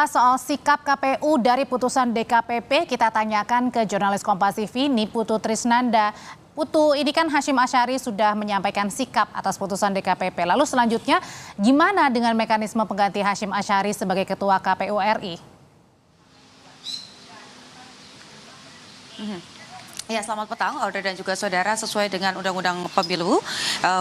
Soal sikap KPU dari putusan DKPP, kita tanyakan ke jurnalis Kompas TV, Niputu Trisnanda. Putu, ini kan Hasyim Asyari sudah menyampaikan sikap atas putusan DKPP. Lalu selanjutnya, gimana dengan mekanisme pengganti Hasyim Asyari sebagai Ketua KPU RI? Ya, selamat petang, Audrey dan juga saudara. Sesuai dengan Undang-Undang Pemilu,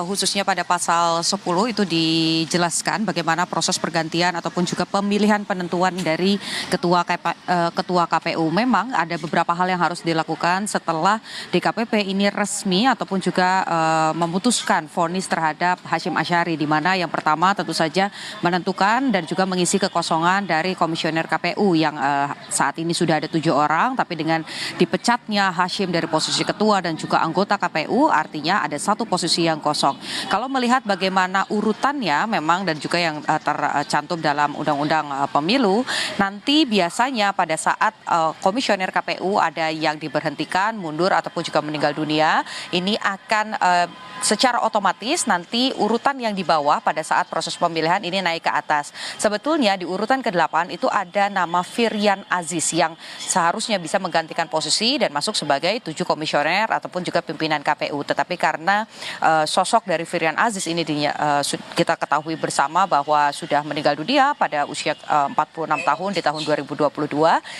khususnya pada pasal 10 itu dijelaskan bagaimana proses pergantian ataupun juga pemilihan penentuan dari ketua KPU. Memang ada beberapa hal yang harus dilakukan setelah DKPP ini resmi ataupun juga memutuskan vonis terhadap Hasyim Asyari, di mana yang pertama tentu saja menentukan dan juga mengisi kekosongan dari komisioner KPU yang saat ini sudah ada 7 orang, tapi dengan dipecatnya Hasyim dari posisi ketua dan juga anggota KPU, artinya ada satu posisi yang kosong. Kalau melihat bagaimana urutannya memang dan juga yang tercantum dalam Undang-Undang Pemilu, nanti biasanya pada saat komisioner KPU ada yang diberhentikan, mundur ataupun juga meninggal dunia, ini akan secara otomatis nanti urutan yang di bawah pada saat proses pemilihan ini naik ke atas. Sebetulnya di urutan ke-8 itu ada nama Firian Aziz yang seharusnya bisa menggantikan posisi dan masuk sebagai 7 komisioner ataupun juga pimpinan KPU. Tetapi karena sosok dari Firian Aziz ini kita ketahui bersama bahwa sudah meninggal dunia pada usia 46 tahun di tahun 2022,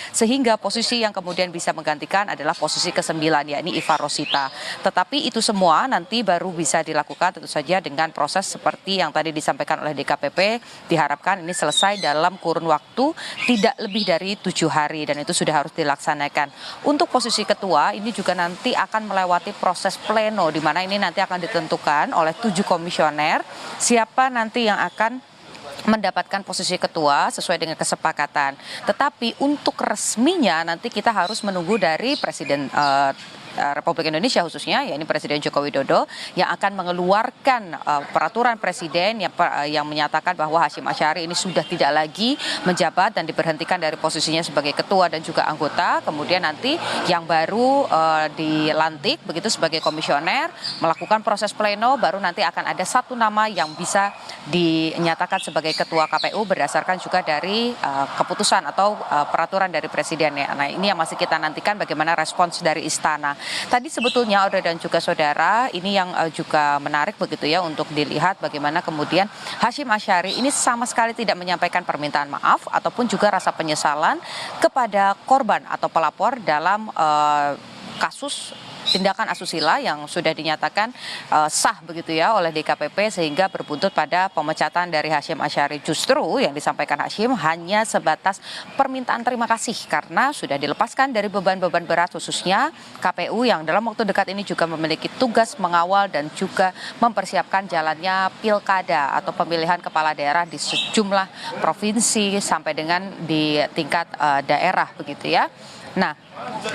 sehingga posisi yang kemudian bisa menggantikan adalah posisi ke-9, yakni Iva Rosita. Tetapi itu semua nanti baru bisa dilakukan tentu saja dengan proses seperti yang tadi disampaikan oleh DKPP. Diharapkan ini selesai dalam kurun waktu tidak lebih dari 7 hari dan itu sudah harus dilaksanakan. Untuk posisi ketua ini juga nanti akan melewati proses pleno, di mana ini nanti akan ditentukan oleh 7 komisioner siapa nanti yang akan mendapatkan posisi ketua sesuai dengan kesepakatan. Tetapi untuk resminya nanti kita harus menunggu dari Presiden Republik Indonesia khususnya, yakni Presiden Joko Widodo, yang akan mengeluarkan peraturan presiden yang menyatakan bahwa Hasyim Asyari ini sudah tidak lagi menjabat dan diberhentikan dari posisinya sebagai ketua dan juga anggota. Kemudian nanti yang baru dilantik begitu sebagai komisioner, melakukan proses pleno, baru nanti akan ada satu nama yang bisa dinyatakan sebagai ketua KPU berdasarkan juga dari keputusan atau peraturan dari presiden. Nah, ini yang masih kita nantikan bagaimana respons dari istana. Tadi sebetulnya Audrey dan juga saudara, ini yang juga menarik begitu ya untuk dilihat bagaimana kemudian Hasyim Asyari ini sama sekali tidak menyampaikan permintaan maaf ataupun juga rasa penyesalan kepada korban atau pelapor dalam kasus tindakan asusila yang sudah dinyatakan sah begitu ya oleh DKPP, sehingga berbuntut pada pemecatan dari Hasyim Asyari. Justru yang disampaikan Hasyim hanya sebatas permintaan terima kasih karena sudah dilepaskan dari beban-beban berat, khususnya KPU yang dalam waktu dekat ini juga memiliki tugas mengawal dan juga mempersiapkan jalannya pilkada atau pemilihan kepala daerah di sejumlah provinsi sampai dengan di tingkat daerah begitu ya. Nah,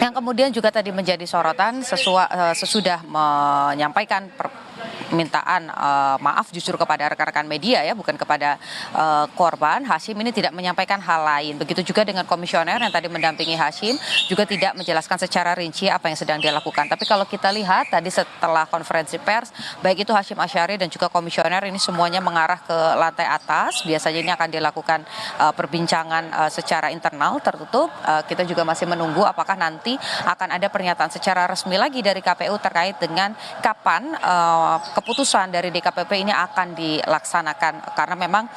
yang kemudian juga tadi menjadi sorotan sesudah menyampaikan permintaan maaf justru kepada rekan-rekan media ya, bukan kepada korban, Hasyim ini tidak menyampaikan hal lain. Begitu juga dengan komisioner yang tadi mendampingi Hasyim juga tidak menjelaskan secara rinci apa yang sedang dia lakukan. Tapi kalau kita lihat tadi setelah konferensi pers, baik itu Hasyim Asyari dan juga komisioner ini semuanya mengarah ke lantai atas. Biasanya ini akan dilakukan perbincangan secara internal tertutup. Kita juga masih menunggu apakah nanti akan ada pernyataan secara resmi lagi dari KPU terkait dengan kapan keputusan dari DKPP ini akan dilaksanakan, karena memang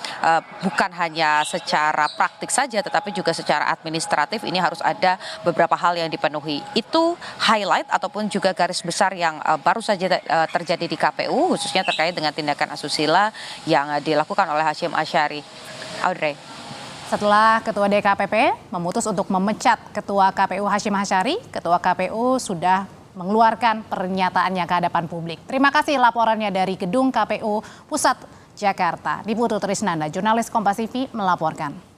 bukan hanya secara praktik saja tetapi juga secara administratif ini harus ada beberapa hal yang dipenuhi. Itu highlight ataupun juga garis besar yang baru saja terjadi di KPU khususnya terkait dengan tindakan asusila yang dilakukan oleh Hasyim Asyari. Audrey. Setelah Ketua DKPP memutus untuk memecat Ketua KPU Hasyim Asyari, Ketua KPU sudah mengeluarkan pernyataannya ke hadapan publik. Terima kasih laporannya dari Gedung KPU Pusat Jakarta. Niputu Trisnanda, jurnalis Kompas TV melaporkan.